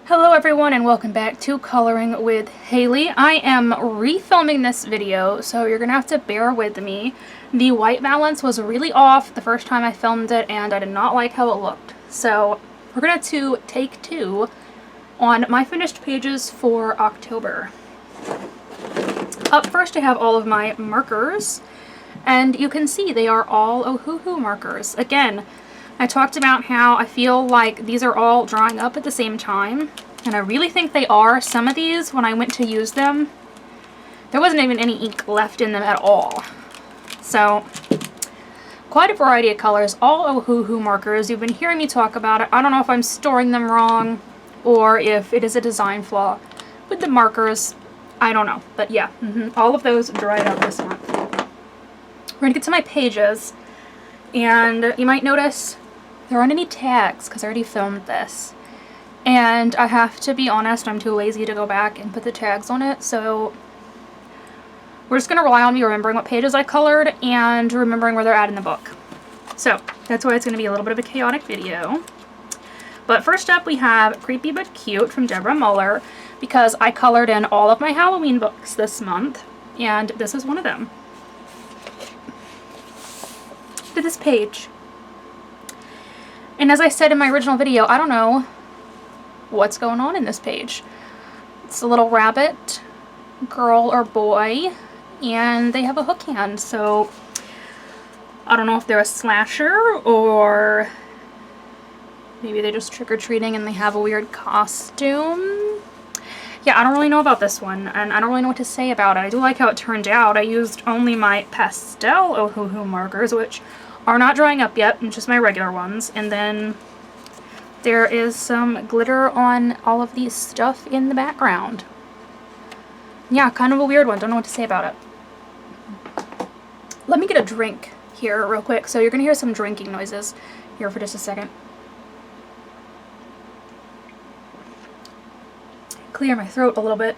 Hello everyone and welcome back to Coloring with Haley. I am refilming this video, so you're gonna have to bear with me. The white balance was really off the first time I filmed it and I did not like how it looked. So we're gonna do take two on my finished pages for October. Up first I have all of my markers, and you can see they are all Ohuhu markers. Again, I talked about how I feel like these are all drying up at the same time, and I really think they are. Some of these, when I went to use them, there wasn't even any ink left in them at all. So, quite a variety of colors, all Ohuhu markers. You've been hearing me talk about it. I don't know if I'm storing them wrong, or if it is a design flaw with the markers. I don't know, but yeah, all of those dried up this month. We're gonna get to my pages, and you might notice there aren't any tags because I already filmed this. And I have to be honest, I'm too lazy to go back and put the tags on it, so we're just going to rely on me remembering what pages I colored and remembering where they're at in the book. So that's why it's going to be a little bit of a chaotic video. But first up we have Creepy But Cute from Deborah Muller, because I colored in all of my Halloween books this month, and this is one of them. Look at this page. And as I said in my original video, I don't know what's going on in this page. It's a little rabbit, girl or boy, and they have a hook hand, so I don't know if they're a slasher or maybe they're just trick-or-treating and they have a weird costume. Yeah, I don't really know about this one, and I don't really know what to say about it. I do like how it turned out. I used only my pastel Ohuhu markers, which are not drying up yet, and just my regular ones. And then there is some glitter on all of these stuff in the background. Yeah, kind of a weird one. Don't know what to say about it. Let me get a drink here real quick. So you're going to hear some drinking noises here for just a second. Clear my throat a little bit.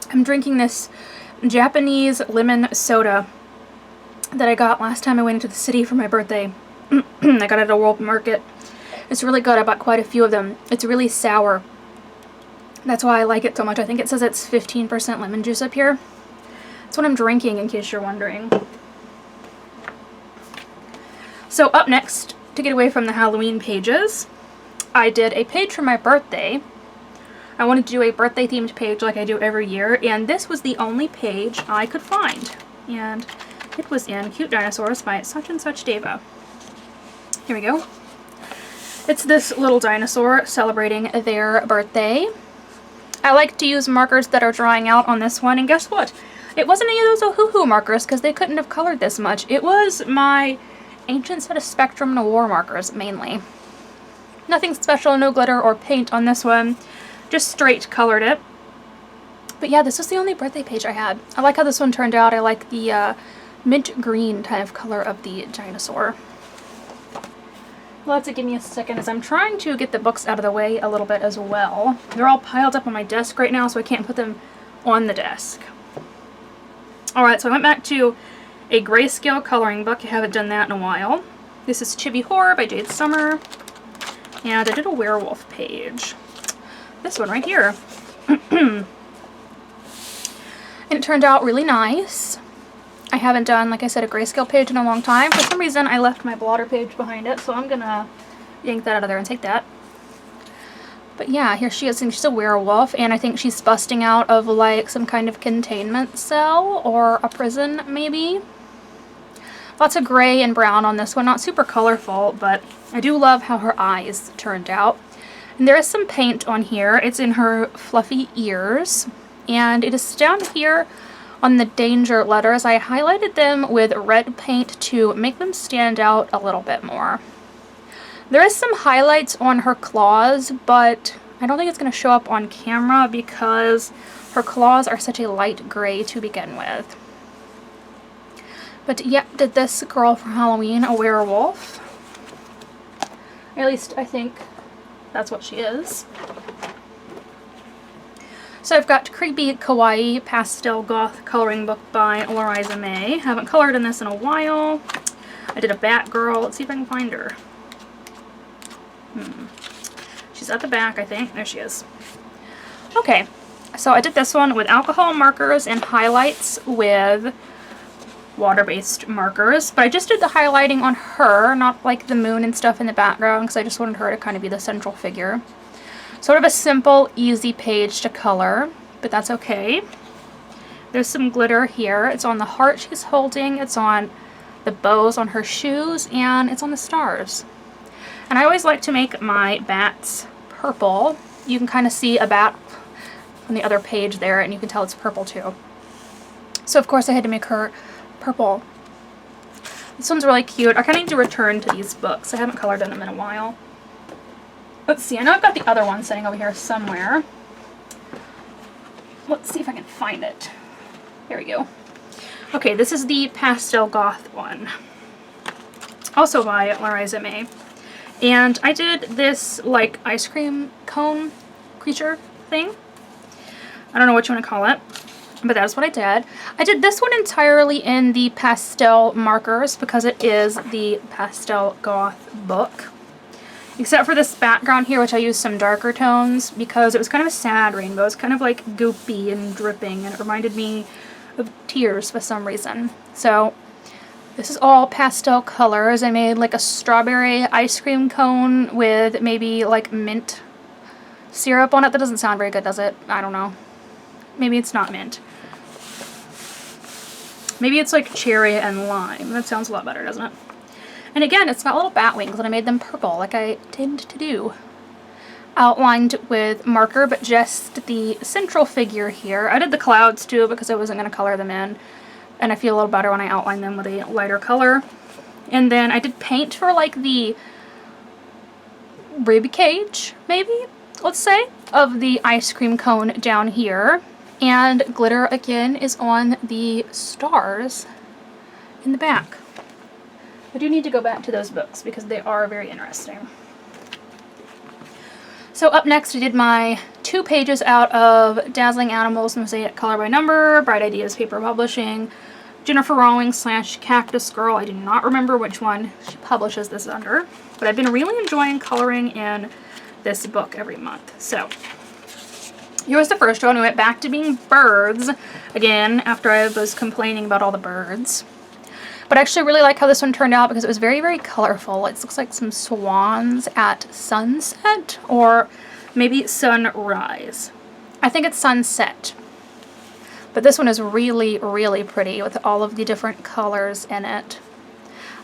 I'm drinking this Japanese lemon soda that I got last time I went into the city for my birthday. I got it at a World Market. It's really good. I bought quite a few of them. It's really sour. That's why I like it so much. I think it says it's 15% lemon juice up here. That's what I'm drinking, in case you're wondering. So up next, to get away from the Halloween pages, I did a page for my birthday. I wanted to do a birthday themed page like I do every year, and this was the only page I could find. And it was in Cute Dinosaurs by Such and Such Deva. Here we go. It's this little dinosaur celebrating their birthday. I like to use markers that are drying out on this one, and guess what? It wasn't any of those Ohuhu markers because they couldn't have colored this much. It was my Ancient Set of Spectrum Noir markers, mainly. Nothing special, no glitter or paint on this one. Just straight colored it. But yeah, this was the only birthday page I had. I like how this one turned out. I like the mint green kind of color of the dinosaur. You'll have to give me a second as I'm trying to get the books out of the way a little bit as well. They're all piled up on my desk right now, so I can't put them on the desk. Alright, so I went back to a grayscale coloring book. I haven't done that in a while. This is Chibi Horror by Jade Summer. And I did a werewolf page. This one right here. And it turned out really nice. I haven't done, like I said, a grayscale page in a long time. For some reason, I left my blotter page behind it, so I'm gonna yank that out of there and take that. But yeah, here she is, and she's a werewolf, and I think she's busting out of, like, some kind of containment cell, or a prison, maybe. Lots of gray and brown on this one, not super colorful, but I do love how her eyes turned out. And there is some paint on here. It's in her fluffy ears, and it is down here on the danger letters. I highlighted them with red paint to make them stand out a little bit more. There is some highlights on her claws, but I don't think it's going to show up on camera because her claws are such a light gray to begin with. But yep, did this girl for Halloween a werewolf. At least I think that's what she is. So I've got Creepy Kawaii Pastel Goth coloring book by Loriza May. Haven't colored in this in a while. I did a Batgirl. Let's see if I can find her. She's at the back, I think. There she is. Okay, so I did this one with alcohol markers and highlights with water-based markers, but I just did the highlighting on her, not like the moon and stuff in the background, because I just wanted her to kind of be the central figure. Sort of a simple, easy page to color, but that's okay. There's some glitter here. It's on the heart she's holding, it's on the bows on her shoes, and it's on the stars. And I always like to make my bats purple. You can kind of see a bat on the other page there, and you can tell it's purple too. So of course I had to make her purple. This one's really cute. I kind of need to return to these books. I haven't colored in them in a while. Let's see. I know I've got the other one sitting over here somewhere. Let's see if I can find it. There we go. Okay, this is the Pastel Goth one. Also by Larisa May. And I did this like ice cream cone creature thing. I don't know what you want to call it, but that's what I did. I did this one entirely in the pastel markers because it is the Pastel Goth book. Except for this background here, which I used some darker tones because it was kind of a sad rainbow. It was kind of like goopy and dripping, and it reminded me of tears for some reason. So this is all pastel colors. I made like a strawberry ice cream cone with maybe like mint syrup on it. That doesn't sound very good, does it? I don't know. Maybe it's not mint. Maybe it's like cherry and lime. That sounds a lot better, doesn't it? And again, it's got little bat wings, and I made them purple like I tend to do. Outlined with marker, but just the central figure here. I did the clouds too because I wasn't going to color them in. And I feel a little better when I outline them with a lighter color. And then I did paint for like the rib cage, maybe, let's say, of the ice cream cone down here. And glitter again is on the stars in the back. I do need to go back to those books because they are very interesting. So up next I did my 2 pages out of Dazzling Animals, Mosaic Color by Number, Bright Ideas Paper Publishing, Jennifer Rawling / Cactus Girl. I do not remember which one she publishes this under, but I've been really enjoying coloring in this book every month. So here was the first one. We went back to being birds again after I was complaining about all the birds. But I actually really like how this one turned out because it was very, very colorful. It looks like some swans at sunset or maybe sunrise. I think it's sunset. But this one is really, really pretty with all of the different colors in it.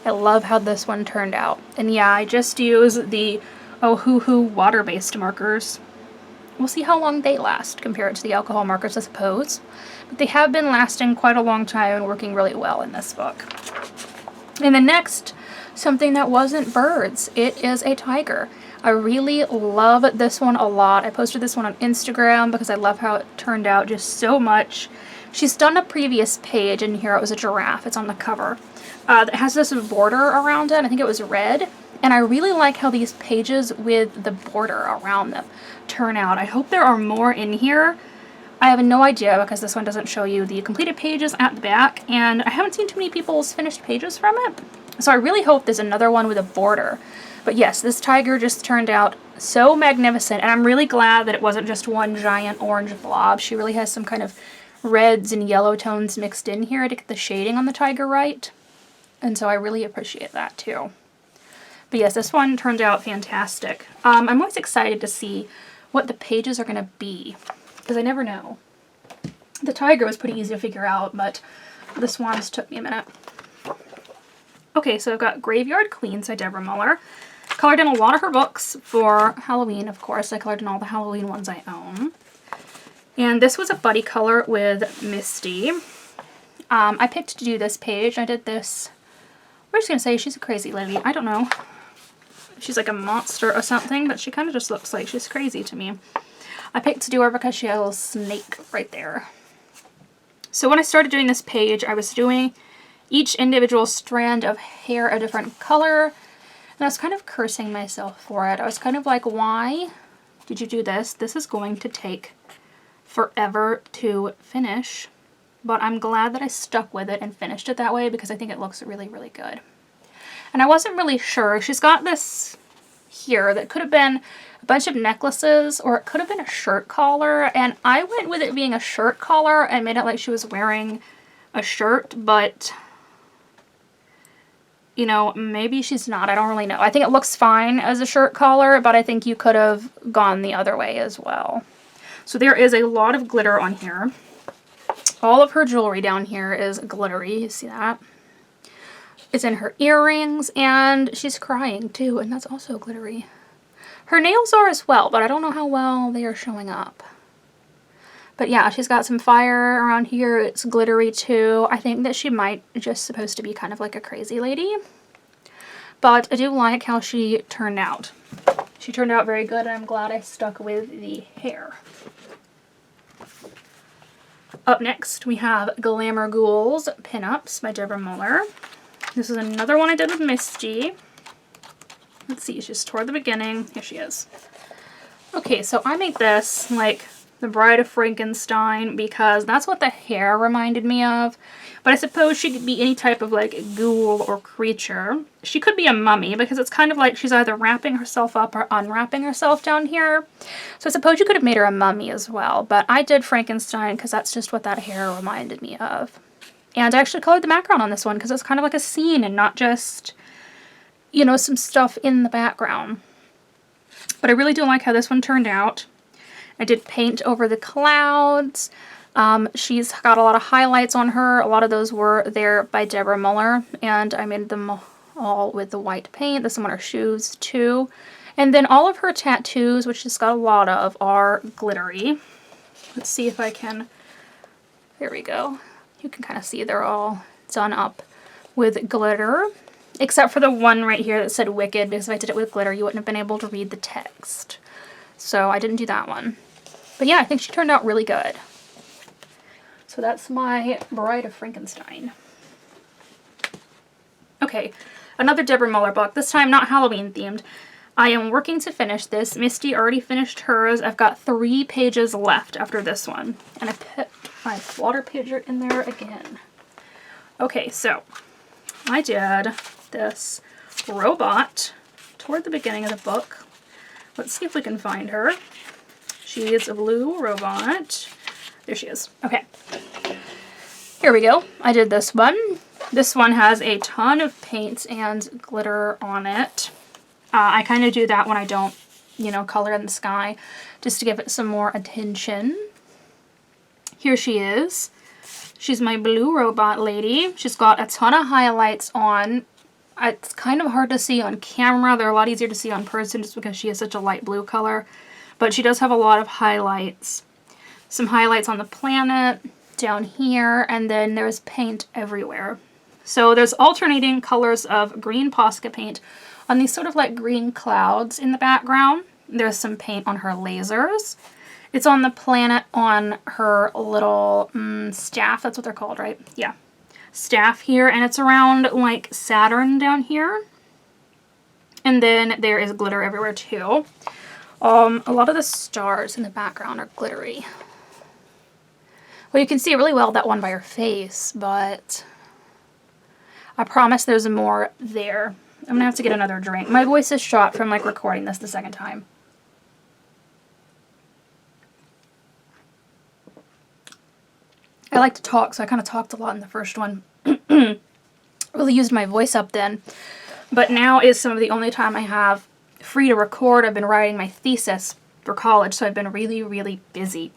I love how this one turned out. And yeah, I just used the Ohuhu water-based markers. We'll see how long they last compared to the alcohol markers, I suppose. But they have been lasting quite a long time and working really well in this book. And the next, something that wasn't birds. It is a tiger. I really love this one a lot. I posted this one on Instagram because I love how it turned out just so much. She's done a previous page, and here it was a giraffe. It's on the cover. That has this border around it. I think it was red. And I really like how these pages with the border around them turn out. I hope there are more in here. I have no idea because this one doesn't show you the completed pages at the back, and I haven't seen too many people's finished pages from it. So I really hope there's another one with a border. But yes, this tiger just turned out so magnificent, and I'm really glad that it wasn't just one giant orange blob. She really has some kind of reds and yellow tones mixed in here to get the shading on the tiger right. And so I really appreciate that too. But yes, this one turned out fantastic. I'm always excited to see what the pages are going to be, because I never know. The tiger was pretty easy to figure out, but the swans took me a minute. Okay, so I've got Graveyard Queen by Deborah Muller. Colored in a lot of her books for Halloween, of course. I colored in all the Halloween ones I own. And this was a buddy color with Misty. I picked to do this page. I did this. We're just going to say she's a crazy lady. I don't know. She's like a monster or something, but she kind of just looks like she's crazy to me. I picked to do her because she had a little snake right there. So when I started doing this page, I was doing each individual strand of hair a different color, and I was kind of cursing myself for it. I was kind of like, why did you do this? This is going to take forever to finish, but I'm glad that I stuck with it and finished it that way because I think it looks really, really good. And I wasn't really sure. She's got this here that could have been a bunch of necklaces, or it could have been a shirt collar, and I went with it being a shirt collar and made it like she was wearing a shirt, but you know, maybe she's not. I don't really know. I think it looks fine as a shirt collar, but I think you could have gone the other way as well. So there is a lot of glitter on here. All of her jewelry down here is glittery. You see that? It's in her earrings, and she's crying too, and that's also glittery. Her nails are as well, but I don't know how well they are showing up. But yeah, she's got some fire around here. It's glittery too. I think that she might just supposed to be kind of like a crazy lady. But I do like how she turned out. She turned out very good, and I'm glad I stuck with the hair. Up next, we have Glamour Ghouls Pinups by Deborah Muller. This is another one I did with Misty. Let's see, she's toward the beginning. Here she is. Okay, so I made this like the Bride of Frankenstein because that's what the hair reminded me of. But I suppose she could be any type of like ghoul or creature. She could be a mummy because it's kind of like she's either wrapping herself up or unwrapping herself down here. So I suppose you could have made her a mummy as well. But I did Frankenstein because that's just what that hair reminded me of. And I actually colored the background on this one because it's kind of like a scene and not just, you know, some stuff in the background. But I really do like how this one turned out. I did paint over the clouds. She's got a lot of highlights on her. A lot of those were there by Deborah Muller, and I made them all with the white paint. This is on her shoes too. And then all of her tattoos, which she's got a lot of, are glittery. Let's see if I can, there we go. You can kind of see they're all done up with glitter, except for the one right here that said Wicked, because if I did it with glitter, you wouldn't have been able to read the text. So I didn't do that one. But yeah, I think she turned out really good. So that's my Bride of Frankenstein. Okay, another Deborah Muller book, this time not Halloween themed. I am working to finish this. Misty already finished hers. I've got 3 pages left after this one. And I put my water pitcher in there again. Okay, so I did this robot toward the beginning of the book. Let's see if we can find her. She is a blue robot. There she is. Okay. Here we go. I did this one. This one has a ton of paint and glitter on it. I kind of do that when I don't, you know, color in the sky, just to give it some more attention. Here she is. She's my blue robot lady. She's got a ton of highlights on. It's kind of hard to see on camera. They're a lot easier to see on person just because she has such a light blue color. But she does have a lot of highlights. Some highlights on the planet down here, and then there's paint everywhere. So there's alternating colors of green Posca paint on these sort of like green clouds in the background. There's some paint on her lasers. It's on the planet on her little staff. That's what they're called, right? Yeah. Staff here. And it's around like Saturn down here. And then there is glitter everywhere too. A lot of the stars in the background are glittery. Well, you can see really well that one by her face, but I promise there's more there. I'm going to have to get another drink. My voice is shot from like recording this the second time. I like to talk, so I kind of talked a lot in the first one. Really used my voice up then. But now is some of the only time I have free to record. I've been writing my thesis for college, so I've been really, really busy.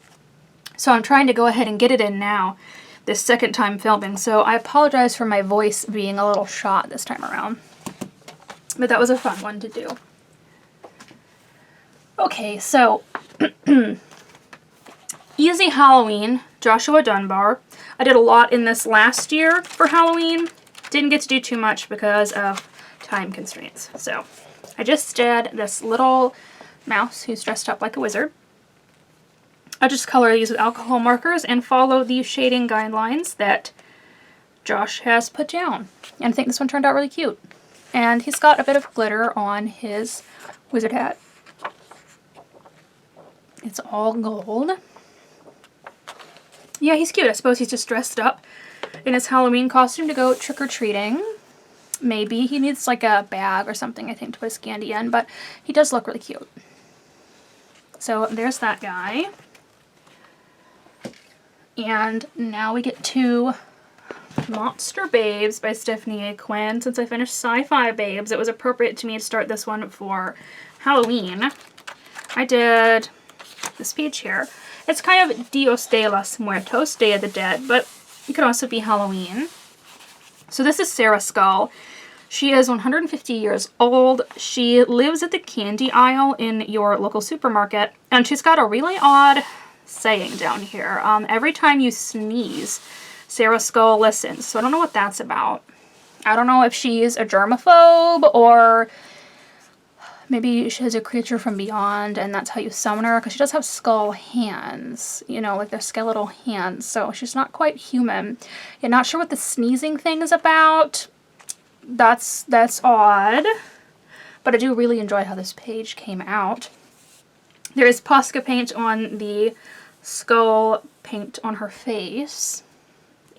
So I'm trying to go ahead and get it in now, this second time filming. So I apologize for my voice being a little shot this time around. But that was a fun one to do. Okay, so Easy Halloween, Joshua Dunbar. I did a lot in this last year for Halloween. Didn't get to do too much because of time constraints. So I just did this little mouse who's dressed up like a wizard. I just color these with alcohol markers and follow the shading guidelines that Josh has put down. And I think this one turned out really cute. And he's got a bit of glitter on his wizard hat. It's all gold. Yeah, he's cute. I suppose he's just dressed up in his Halloween costume to go trick-or-treating. maybe. He needs like a bag or something, I think, to put his candy in, but he does look really cute. So there's that guy. And now we get to Monster Babes by Stephanie A. Quinn. Since I finished Sci-Fi Babes, it was appropriate to me to start this one for Halloween. I did this page here. It's kind of Dios de los Muertos, Day of the Dead, but it could also be Halloween. So this is Sarah Skull. She is 150 years old. She lives at the candy aisle in your local supermarket, and she's got a really odd saying down here. Every time you sneeze, Sarah Skull listens. So I don't know what that's about. I don't know if she's a germaphobe or maybe she has a creature from beyond and that's how you summon her, because she does have skull hands, you know, like they're skeletal hands, so she's not quite human. You're not sure what the sneezing thing is about. That's odd, but I do really enjoy how this page came out. There is Posca paint on the skull paint on her face,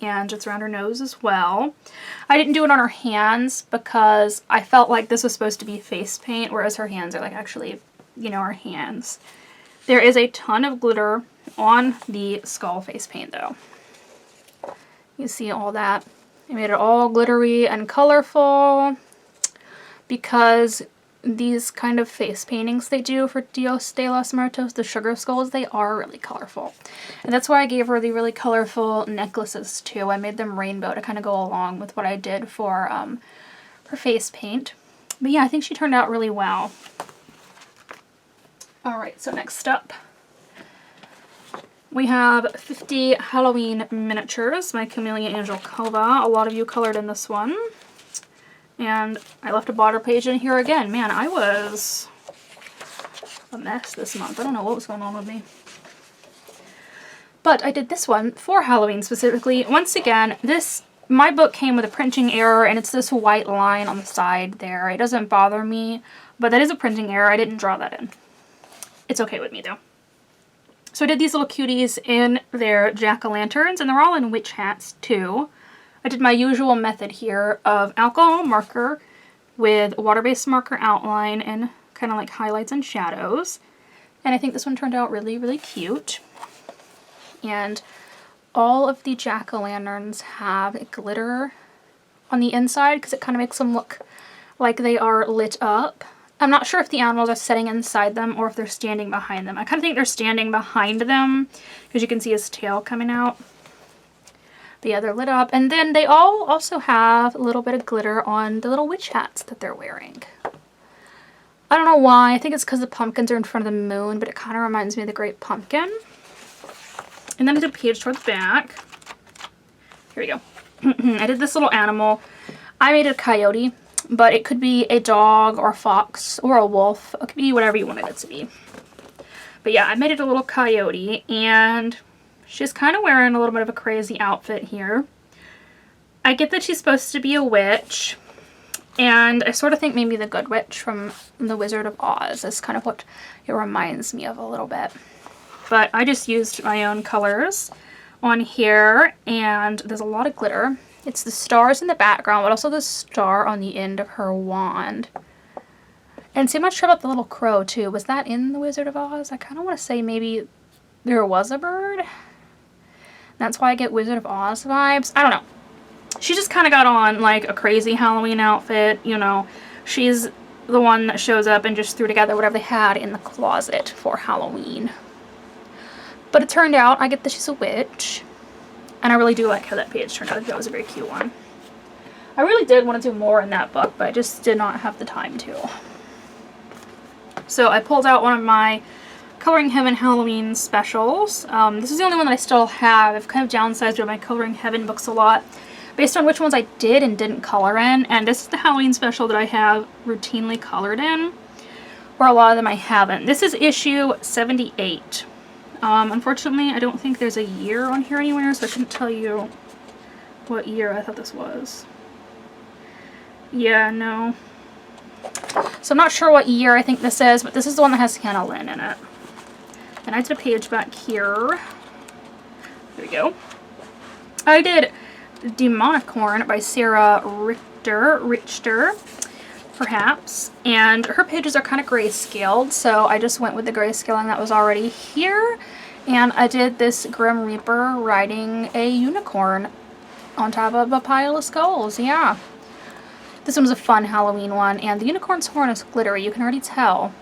and it's around her nose as well. I didn't do it on her hands because I felt like this was supposed to be face paint, whereas her hands are like actually, you know, her hands. There is a ton of glitter on the skull face paint though. You see all that. I made it all glittery and colorful because these kind of face paintings they do for Dios de los Muertos, the sugar skulls, they are really colorful. And that's why I gave her the really colorful necklaces too. I made them rainbow to kind of go along with what I did for her face paint. But yeah, I think she turned out really well. Alright, so next up we have 50 Halloween miniatures by Camellia Angel Cova. A lot of you colored in this one. And I left a border page in here again. Man, I was a mess this month. I don't know what was going on with me. But I did this one for Halloween specifically. Once again, my book came with a printing error, and it's this white line on the side there. It doesn't bother me, but that is a printing error. I didn't draw that in. It's okay with me though. So I did these little cuties in their jack-o'-lanterns, and they're all in witch hats too. I did my usual method here of alcohol marker with water-based marker outline and kind of like highlights and shadows. And I think this one turned out really, really cute. And all of the jack-o'-lanterns have glitter on the inside because it kind of makes them look like they are lit up. I'm not sure if the animals are sitting inside them or if they're standing behind them. I kind of think they're standing behind them because you can see his tail coming out. But yeah, they're lit up. And then they all also have a little bit of glitter on the little witch hats that they're wearing. I don't know why. I think it's because the pumpkins are in front of the moon, but it kind of reminds me of the Great Pumpkin. And then I did a page toward the back. Here we go. I did this little animal. I made a coyote, but it could be a dog or a fox or a wolf. It could be whatever you wanted it to be. But yeah, I made it a little coyote, and she's kind of wearing a little bit of a crazy outfit here. I get that she's supposed to be a witch, and I sort of think maybe the Good Witch from The Wizard of Oz is kind of what it reminds me of a little bit. But I just used my own colors on here, and there's a lot of glitter. It's the stars in the background, but also the star on the end of her wand. And see, I'm not sure about the little crow too. Was that in The Wizard of Oz? I kind of want to say maybe there was a bird. That's why I get Wizard of Oz vibes. I don't know. She just kind of got on like a crazy Halloween outfit, you know. She's the one that shows up and just threw together whatever they had in the closet for Halloween. But it turned out I get that she's a witch. And I really do like how that page turned out. I think that was a very cute one. I really did want to do more in that book, but I just did not have the time to. So I pulled out one of my Coloring Heaven Halloween specials. This is the only one that I still have. I've kind of downsized my Coloring Heaven books a lot based on which ones I did and didn't color in. And this is the Halloween special that I have routinely colored in, where a lot of them I haven't. This is issue 78. Unfortunately, I don't think there's a year on here anywhere, so I couldn't tell you what year I thought this was. Yeah, no. So I'm not sure what year I think this is, but this is the one that has Hannah Lynn in it. And I did a page back here. There we go. I did Demonicorn by Sarah Richter, perhaps. And her pages are kind of grayscaled, so I just went with the grayscaling that was already here. And I did this Grim Reaper riding a unicorn on top of a pile of skulls. Yeah. This one was a fun Halloween one, and the unicorn's horn is glittery, you can already tell.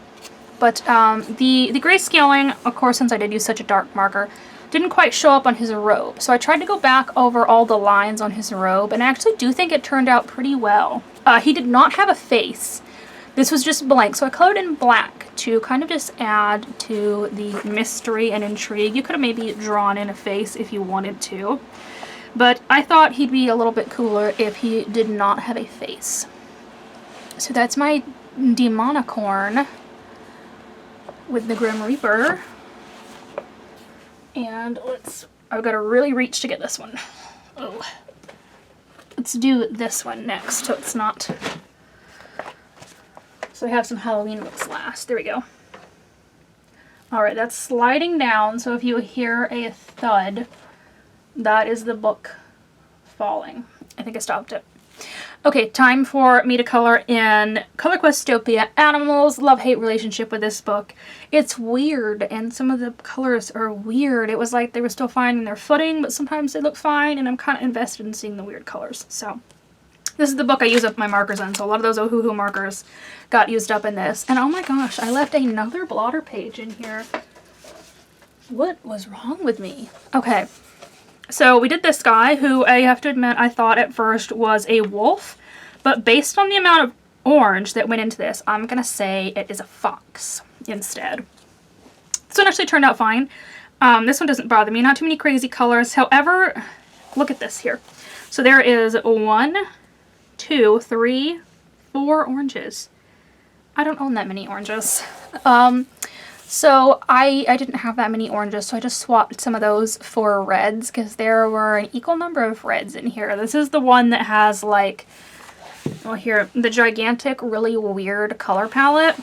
But the grayscaling, of course, since I did use such a dark marker, didn't quite show up on his robe. So I tried to go back over all the lines on his robe, and I actually do think it turned out pretty well. He did not have a face. This was just blank, so I colored in black to kind of just add to the mystery and intrigue. You could have maybe drawn in a face if you wanted to. But I thought he'd be a little bit cooler if he did not have a face. So that's my Demonicorn with the Grim Reaper. And I've got to really reach to get this one. Oh. Let's do this one next, so it's not... So we have some Halloween books last. There we go. Alright, that's sliding down, so if you hear a thud, that is the book falling. I think I stopped it. Okay, time for me to color in Color Questopia Animals. Love-hate relationship with this book. It's weird, and some of the colors are weird. It was like they were still finding their footing, but sometimes they look fine, and I'm kind of invested in seeing the weird colors. So, this is the book I use up my markers on, so a lot of those Ohuhu markers got used up in this. And oh my gosh, I left another blotter page in here. What was wrong with me? Okay. So we did this guy, who I have to admit I thought at first was a wolf, but based on the amount of orange that went into this, I'm going to say it is a fox instead. This one actually turned out fine. This one doesn't bother me, not too many crazy colors. However, look at this here. So there is 1, 2, 3, 4 oranges. I don't own that many oranges. So I didn't have that many oranges, so I just swapped some of those for reds because there were an equal number of reds in here. This is the one that has like, well here, the gigantic, really weird color palette.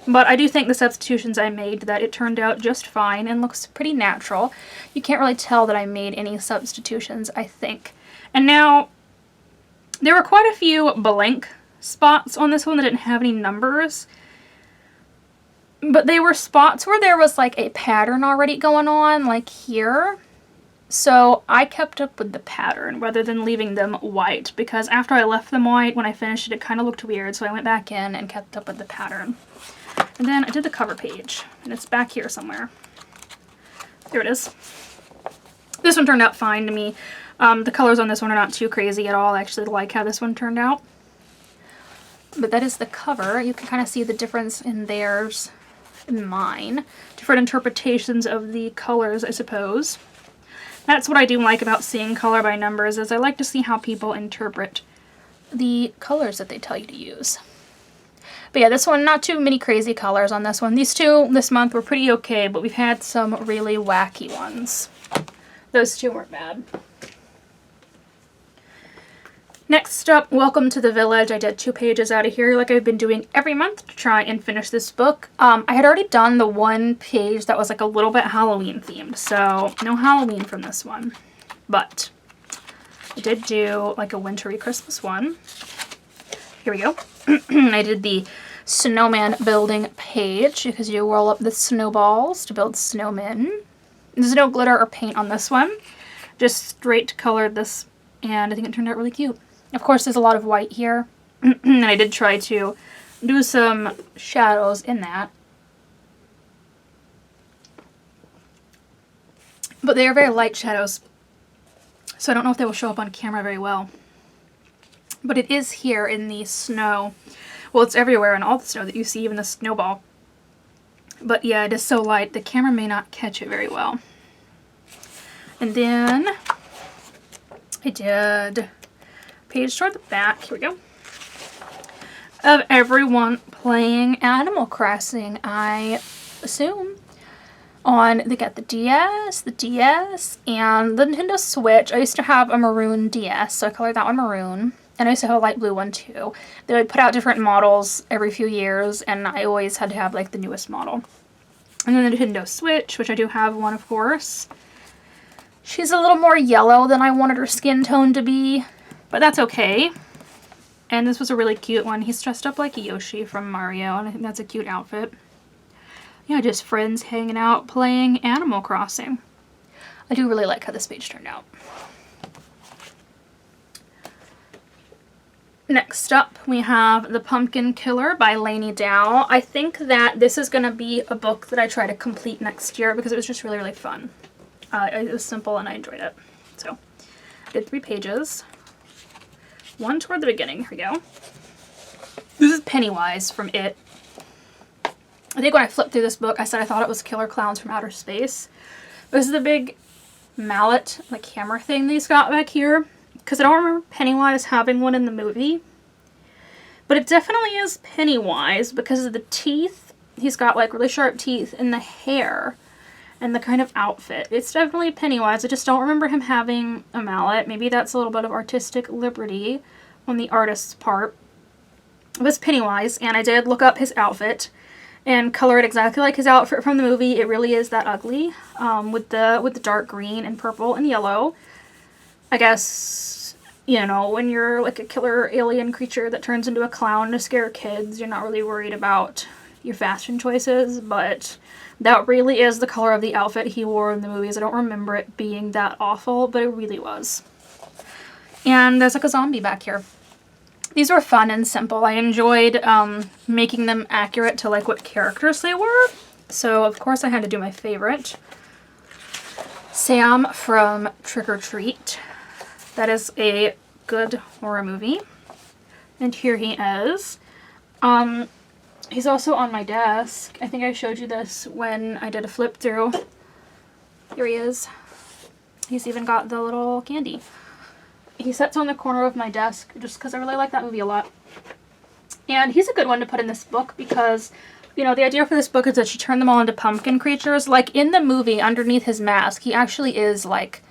But I do think the substitutions I made that it turned out just fine and looks pretty natural. You can't really tell that I made any substitutions, I think. And now, there were quite a few blank spots on this one that didn't have any numbers. But they were spots where there was like a pattern already going on, like here. So I kept up with the pattern rather than leaving them white, because after I left them white, when I finished it, it kind of looked weird. So I went back in and kept up with the pattern. And then I did the cover page, and it's back here somewhere. There it is. This one turned out fine to me. The colors on this one are not too crazy at all. I actually like how this one turned out. But that is the cover. You can kind of see the difference in theirs and mine. Different interpretations of the colors, I suppose. That's what I do like about seeing color by numbers, is I like to see how people interpret the colors that they tell you to use. But yeah, this one, not too many crazy colors on this one. These two this month were pretty okay, but we've had some really wacky ones. Those two weren't bad. Next up, Welcome to the Village. I did 2 pages out of here like I've been doing every month to try and finish this book. I had already done the one page that was like a little bit Halloween themed, so no Halloween from this one. But I did do like a wintry Christmas one. Here we go. I did the snowman building page because you roll up the snowballs to build snowmen. There's no glitter or paint on this one. Just straight colored this, and I think it turned out really cute. Of course, there's a lot of white here, and I did try to do some shadows in that. But they are very light shadows, so I don't know if they will show up on camera very well. But it is here in the snow. Well, it's everywhere in all the snow that you see, even the snowball. But yeah, it is so light, the camera may not catch it very well. And then I did page toward the back, here we go, of everyone playing Animal Crossing, I assume. They got the DS, and the Nintendo Switch. I used to have a maroon DS, so I colored that one maroon. And I used to have a light blue one too. They would put out different models every few years, and I always had to have like the newest model. And then the Nintendo Switch, which I do have one, of course. She's a little more yellow than I wanted her skin tone to be, but that's okay. And this was a really cute one. He's dressed up like Yoshi from Mario, and I think that's a cute outfit. Yeah, just friends hanging out playing Animal Crossing. I do really like how this page turned out. Next up, we have The Pumpkin Killer by Lainey Dow. I think that this is going to be a book that I try to complete next year because it was just really, really fun. It was simple and I enjoyed it. So, I did 3 pages. One toward the beginning. Here we go. This is Pennywise from It. I think when I flipped through this book, I said I thought it was Killer Clowns from Outer Space. This is the big mallet, like hammer thing that he's got back here. Because I don't remember Pennywise having one in the movie. But it definitely is Pennywise because of the teeth. He's got like really sharp teeth and the hair and the kind of outfit. It's definitely Pennywise. I just don't remember him having a mallet. Maybe that's a little bit of artistic liberty on the artist's part. It was Pennywise, and I did look up his outfit and color it exactly like his outfit from the movie. It really is that ugly, with the dark green and purple and yellow. I guess, you know, when you're like a killer alien creature that turns into a clown to scare kids, you're not really worried about your fashion choices, but that really is the color of the outfit he wore in the movies. I don't remember it being that awful, but it really was. And there's like a zombie back here. These were fun and simple. I enjoyed making them accurate to like what characters they were. So of course I had to do my favorite. Sam from Trick or Treat. That is a good horror movie. And here he is. He's also on my desk. I think I showed you this when I did a flip through. Here he is. He's even got the little candy. He sits on the corner of my desk just because I really like that movie a lot. And he's a good one to put in this book because, you know, the idea for this book is that you turn them all into pumpkin creatures. Like in the movie, underneath his mask, he actually is like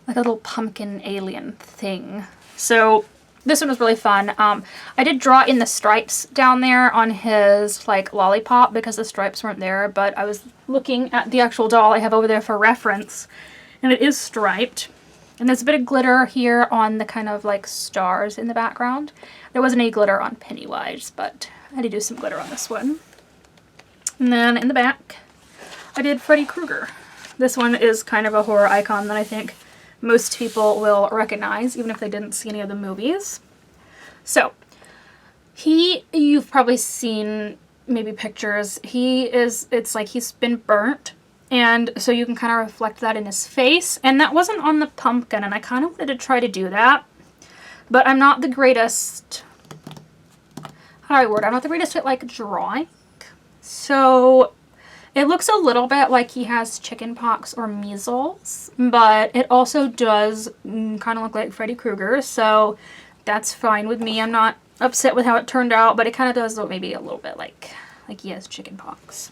a little pumpkin alien thing. So this one was really fun. I did draw in the stripes down there on his like lollipop because the stripes weren't there, but I was looking at the actual doll I have over there for reference, and it is striped. And there's a bit of glitter here on the kind of like stars in the background. There wasn't any glitter on Pennywise, but I had to do some glitter on this one. And then in the back, I did Freddy Krueger. This one is kind of a horror icon that I think most people will recognize, even if they didn't see any of the movies. So, you've probably seen maybe pictures. It's like he's been burnt. And so you can kind of reflect that in his face. And that wasn't on the pumpkin, and I kind of wanted to try to do that. But I'm not the greatest, how do I word it? I'm not the greatest at like drawing. So it looks a little bit like he has chickenpox or measles, but it also does kind of look like Freddy Krueger. So that's fine with me. I'm not upset with how it turned out, but it kind of does look maybe a little bit like he has chickenpox.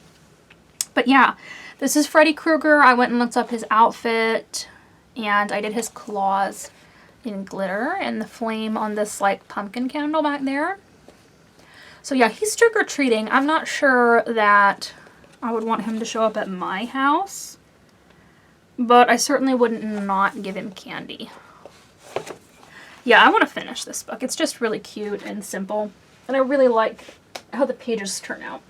But yeah. This is Freddy Krueger. I went and looked up his outfit, and I did his claws in glitter and the flame on this like pumpkin candle back there. So yeah, he's trick-or-treating. I'm not sure that I would want him to show up at my house, but I certainly wouldn't not give him candy. Yeah, I want to finish this book. It's just really cute and simple, and I really like how the pages turn out.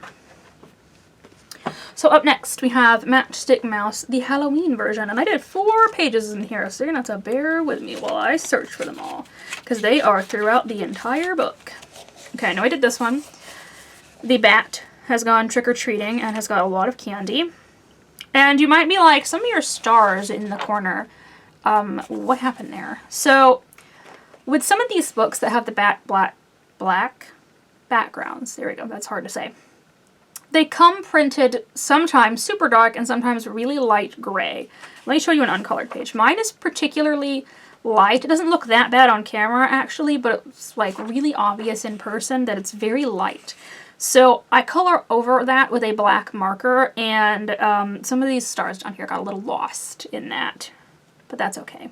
So up next, we have Matchstick Mouse, the Halloween version. And I did 4 pages in here, so you're going to have to bear with me while I search for them all, because they are throughout the entire book. Okay, I know I did this one. The bat has gone trick-or-treating and has got a lot of candy. And you might be like, some of your stars in the corner, what happened there? So, with some of these books that have the black backgrounds, there we go, that's hard to say. They come printed sometimes super dark and sometimes really light gray. Let me show you an uncolored page. Mine is particularly light. It doesn't look that bad on camera actually, but it's like really obvious in person that it's very light. So I color over that with a black marker, and some of these stars down here got a little lost in that, but that's okay.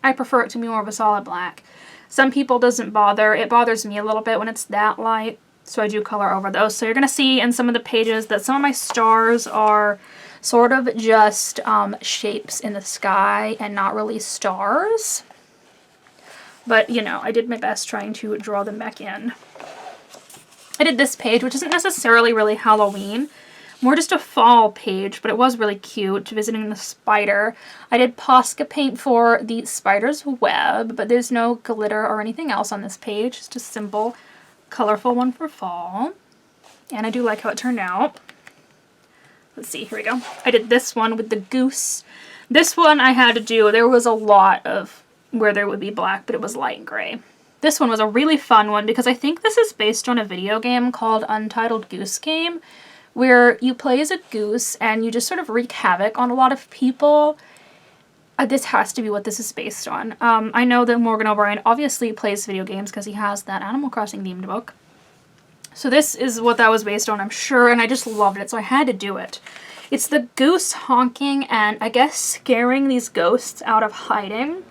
I prefer it to be more of a solid black. Some people doesn't bother. It bothers me a little bit when it's that light. So I do color over those. So you're going to see in some of the pages that some of my stars are sort of just shapes in the sky and not really stars. But, you know, I did my best trying to draw them back in. I did this page, which isn't necessarily really Halloween. More just a fall page, but it was really cute, visiting the spider. I did Posca paint for the spider's web, but there's no glitter or anything else on this page. It's just a simple, colorful one for fall. And I do like how it turned out. Let's see, here we go. I did this one with the goose. This one I had to do, there was a lot of where there would be black, but it was light gray. This one was a really fun one because I think this is based on a video game called Untitled Goose Game, where you play as a goose and you just sort of wreak havoc on a lot of people. This has to be what this is based on. I know that Morgan O'Brien obviously plays video games because he has that Animal Crossing themed book. So this is what that was based on, I'm sure, and I just loved it, so I had to do it. It's the goose honking and, I guess, scaring these ghosts out of hiding.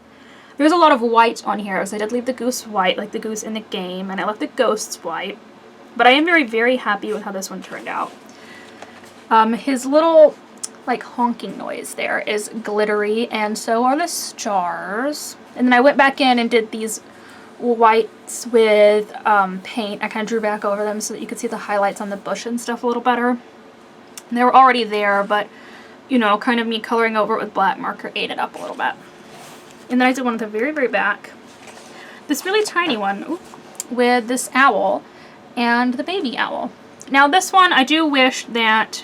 There's a lot of white on here, so I did leave the goose white, like the goose in the game, and I left the ghosts white. But I am very, very happy with how this one turned out. His little, like, honking noise there is glittery, and so are the stars. And then I went back in and did these whites with paint. I kind of drew back over them so that you could see the highlights on the bush and stuff a little better. And they were already there, but, you know, kind of me coloring over it with black marker ate it up a little bit. And then I did one at the very, very back. This really tiny one with this owl and the baby owl. Now this one, I do wish that,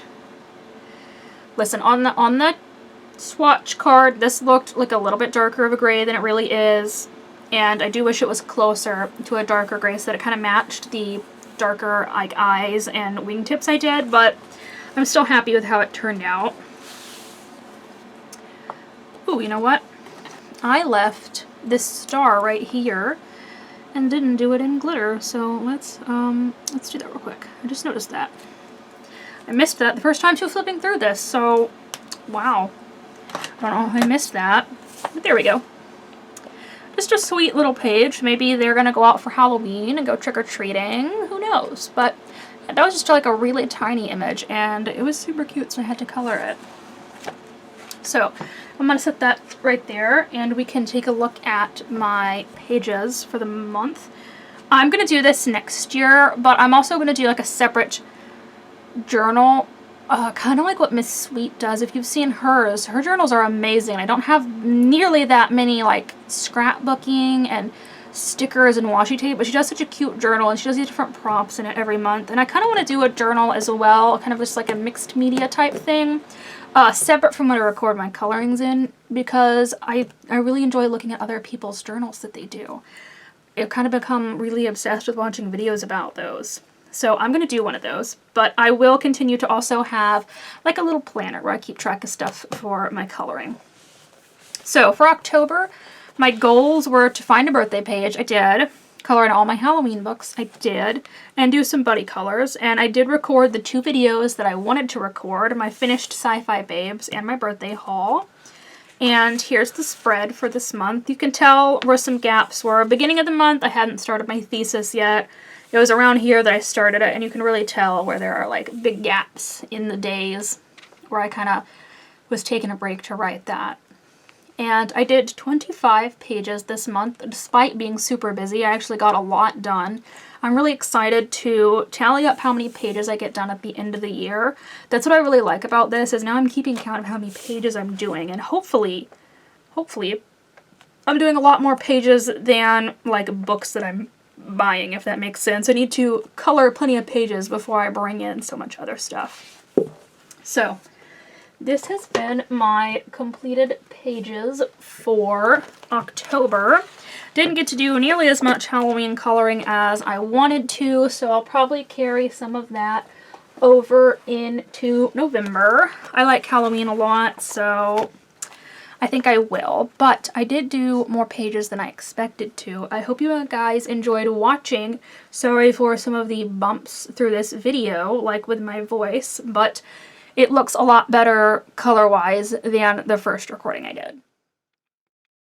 listen, on the swatch card, this looked like a little bit darker of a gray than it really is. And I do wish it was closer to a darker gray so that it kind of matched the darker like eyes and wingtips I did, but I'm still happy with how it turned out. Ooh, you know what? I left this star right here and didn't do it in glitter, so let's do that real quick. I just noticed that. I missed that the first time too flipping through this, so wow. I don't know how I missed that, but there we go. Just a sweet little page. Maybe they're gonna go out for Halloween and go trick-or-treating. Who knows? But that was just like a really tiny image, and it was super cute, so I had to color it. So I'm gonna set that right there, and we can take a look at my pages for the month. I'm gonna do this next year, but I'm also gonna do like a separate journal, kind of like what Miss Sweet does. If you've seen hers, her journals are amazing. I don't have nearly that many like scrapbooking and stickers and washi tape, but she does such a cute journal, and she does these different prompts in it every month. And I kind of want to do a journal as well, kind of just like a mixed media type thing, separate from what I record my colorings in, because I really enjoy looking at other people's journals that they do. I've kind of become really obsessed with watching videos about those. So I'm going to do one of those, but I will continue to also have like a little planner where I keep track of stuff for my coloring. So for October, my goals were to find a birthday page. I did. Color in all my Halloween books. I did. And do some buddy colors. And I did record the 2 videos that I wanted to record, my finished Sci-Fi Babes and my birthday haul. And here's the spread for this month. You can tell where some gaps were. Beginning of the month, I hadn't started my thesis yet. It was around here that I started it, and you can really tell where there are like big gaps in the days where I kind of was taking a break to write that. And I did 25 pages this month, despite being super busy. I actually got a lot done. I'm really excited to tally up how many pages I get done at the end of the year. That's what I really like about this, is now I'm keeping count of how many pages I'm doing, and hopefully, I'm doing a lot more pages than like books that I'm buying, if that makes sense. I need to color plenty of pages before I bring in so much other stuff. So this has been my completed pages for October. Didn't get to do nearly as much Halloween coloring as I wanted to, so I'll probably carry some of that over into November. I like Halloween a lot, so I think I will, but I did do more pages than I expected to. I hope you guys enjoyed watching. Sorry for some of the bumps through this video, like with my voice, but it looks a lot better color-wise than the first recording I did.